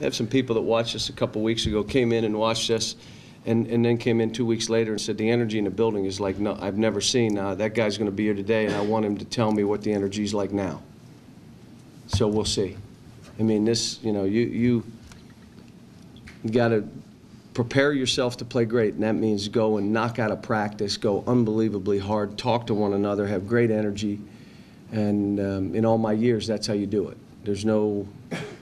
have some people that watched us a couple weeks ago, came in and watched us, and then came in 2 weeks later and said the energy in the building is like no, I've never seen. That guy's going to be here today, and I want him to tell me what the energy is like now. So we'll see. I mean, this, you know, you got to prepare yourself to play great, and that means go and knock out a practice, go unbelievably hard, talk to one another, have great energy, and in all my years, that's how you do it. There's no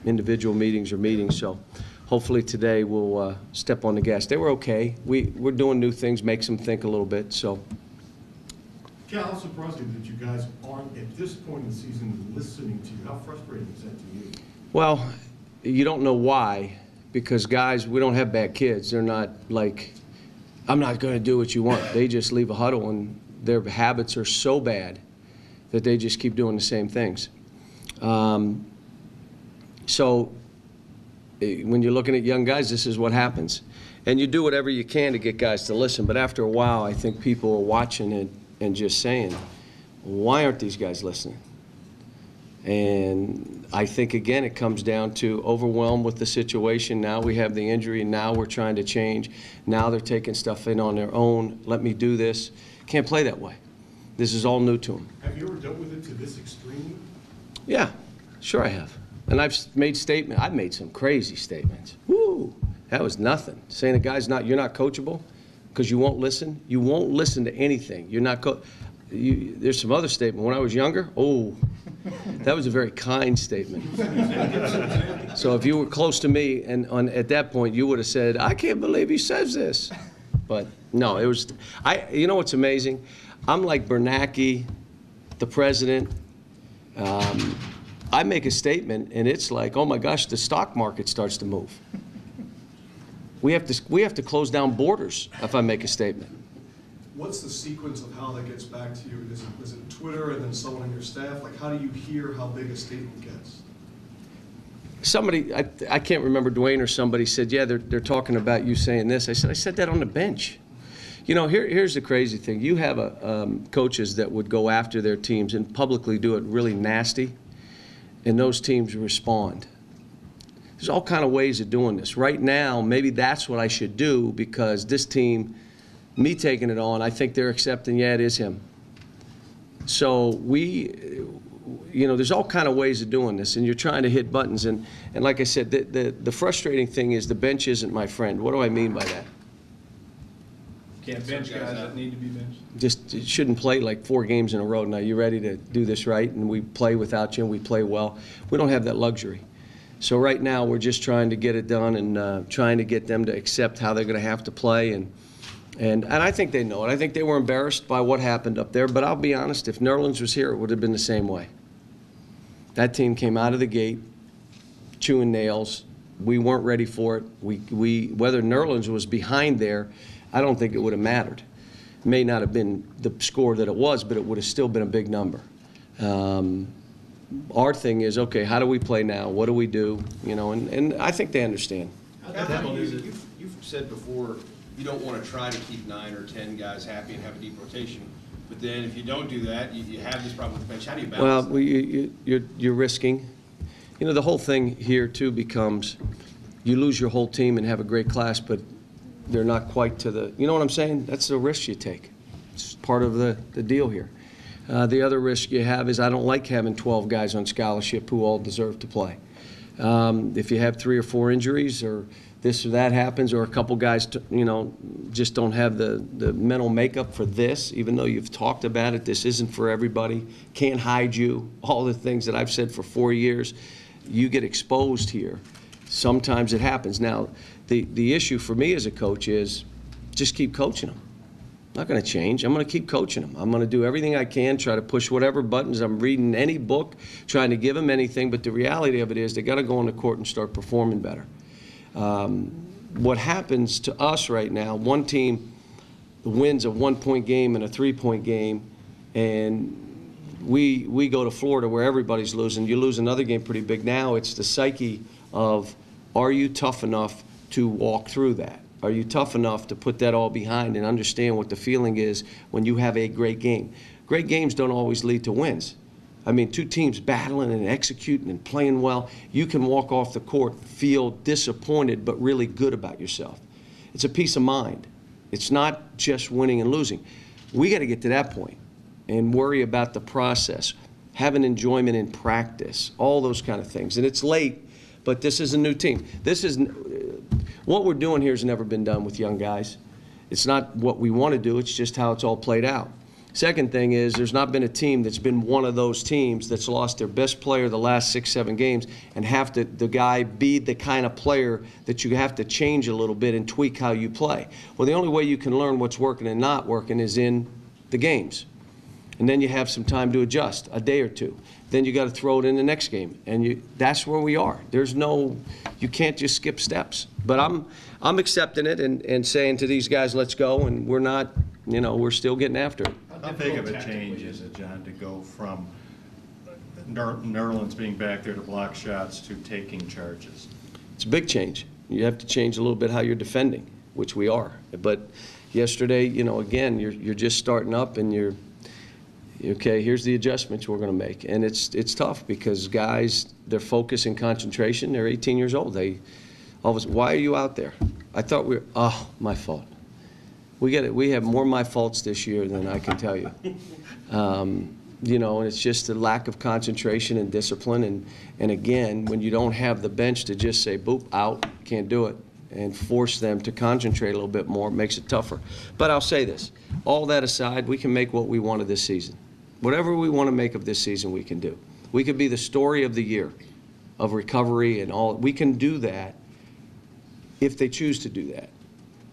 individual meetings or meetings, so hopefully today we'll step on the gas. They were okay. We're doing new things, makes them think a little bit, so. Cal, how surprising that you guys aren't, at this point in the season, listening to you. How frustrating is that to you? Well, you don't know why, because guys, we don't have bad kids. They're not like, I'm not going to do what you want. They just leave a huddle, and their habits are so bad that they just keep doing the same things. So when you're looking at young guys, this is what happens. And you do whatever you can to get guys to listen, but after a while, I think people are watching it and just saying, why aren't these guys listening? And I think, again, it comes down to overwhelmed with the situation. Now we have the injury, and now we're trying to change. Now they're taking stuff in on their own. Let me do this. Can't play that way. This is all new to them. Have you ever dealt with it to this extreme? Yeah, sure I have. And I've made statements. I've made some crazy statements. Woo, that was nothing. Saying a guy's you're not coachable because you won't listen. You won't listen to anything. You're not there's some other statement. When I was younger, oh, that was a very kind statement. So if you were close to me and at that point, you would have said, I can't believe he says this. But no, it was, you know what's amazing? I'm like Bernanke, the president. I make a statement, and it's like, oh my gosh, the stock market starts to move. We have to close down borders if I make a statement. What's the sequence of how that gets back to you? Is it Twitter and then someone on your staff? Like, how do you hear how big a statement gets? Somebody, I can't remember, Dwayne or somebody said, yeah, they're talking about you saying this. I said that on the bench. You know, here's the crazy thing. You have coaches that would go after their teams and publicly do it really nasty, and those teams respond. There's all kind of ways of doing this. Right now, maybe that's what I should do because this team, me taking it on, I think they're accepting, yeah, it is him. So you know, there's all kind of ways of doing this, and you're trying to hit buttons. And like I said, the frustrating thing is the bench isn't my friend. What do I mean by that? Can't bench guys that need to be benched. Just it shouldn't play like 4 games in a row. Now, you ready to do this right? And we play without you, and we play well. We don't have that luxury. So right now, we're just trying to get it done and trying to get them to accept how they're going to have to play. And I think they know it. I think they were embarrassed by what happened up there. But I'll be honest, if Nerlens was here, it would have been the same way. That team came out of the gate chewing nails. We weren't ready for it. Whether Nerlens was behind there, I don't think it would have mattered. It may not have been the score that it was, but it would have still been a big number. Our thing is, okay, how do we play now? What do we do? You know, and I think they understand. You've said before you don't want to try to keep 9 or 10 guys happy and have a deep rotation. But then if you don't do that, you have this problem with the bench. How do you balance that? You're risking. You know, the whole thing here, too, becomes you lose your whole team and have a great class, but they're not quite to the – you know what I'm saying? That's the risk you take. It's part of the deal here. The other risk you have is I don't like having 12 guys on scholarship who all deserve to play. If you have 3 or 4 injuries or this or that happens or a couple guys, you know, just don't have the mental makeup for this, even though you've talked about it, this isn't for everybody, can't hide you, all the things that I've said for 4 years, you get exposed here. Sometimes it happens. Now, the issue for me as a coach is just keep coaching them. I'm not going to change. I'm going to keep coaching them. I'm going to do everything I can, try to push whatever buttons. I'm reading any book, trying to give them anything, but the reality of it is they got to go on the court and start performing better. What happens to us right now, one team wins a 1-point game and a 3-point game, and we go to Florida where everybody's losing. You lose another game pretty big. Now it's the psyche of, are you tough enough to walk through that? Are you tough enough to put that all behind and understand what the feeling is when you have a great game? Great games don't always lead to wins. I mean, two teams battling and executing and playing well. You can walk off the court, feel disappointed, but really good about yourself. It's a peace of mind. It's not just winning and losing. We got to get to that point and worry about the process, having enjoyment in practice, all those kind of things. And it's late, but this is a new team. This is what we're doing here has never been done with young guys. It's not what we want to do. It's just how it's all played out. Second thing is there's not been a team that's been one of those teams that's lost their best player the last 6-7 games and have to, the guy be the kind of player that you have to change a little bit and tweak how you play. Well, the only way you can learn what's working and not working is in the games. And then you have some time to adjust, a day or two. Then you got to throw it in the next game. And that's where we are. There's no, you can't just skip steps. But I'm accepting it and saying to these guys, let's go, and we're not, we're still getting after it. How big of a change is it, John, to go from Nerlens being back there to block shots to taking charges? It's a big change. You have to change a little bit how you're defending, which we are. But yesterday, again, you're just starting up and you're, okay, here's the adjustments we're going to make. And it's tough because guys, their focus and concentration, they're 18 years old. They all of a sudden, why are you out there? I thought my fault. We have more my faults this year than I can tell you. And it's just a lack of concentration and discipline. And again, when you don't have the bench to just say, boop, out, can't do it, and force them to concentrate a little bit more, it makes it tougher. But I'll say this, all that aside, we can make what we want of this season. Whatever we want to make of this season, we can do. We could be the story of the year, of recovery and all. We can do that if they choose to do that.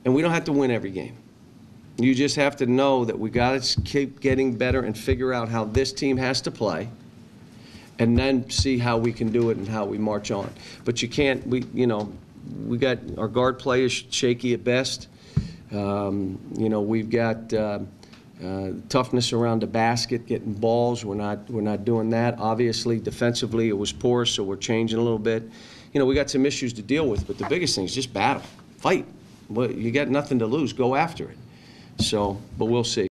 And we don't have to win every game. You just have to know that we got to keep getting better and figure out how this team has to play and then see how we can do it and how we march on. But you can't, we got our guard play is shaky at best. We've got toughness around the basket, getting balls. We're not doing that. Obviously, defensively, it was poor, so we're changing a little bit. We got some issues to deal with, but the biggest thing is just battle, fight. Well, you got nothing to lose. Go after it. So, but we'll see.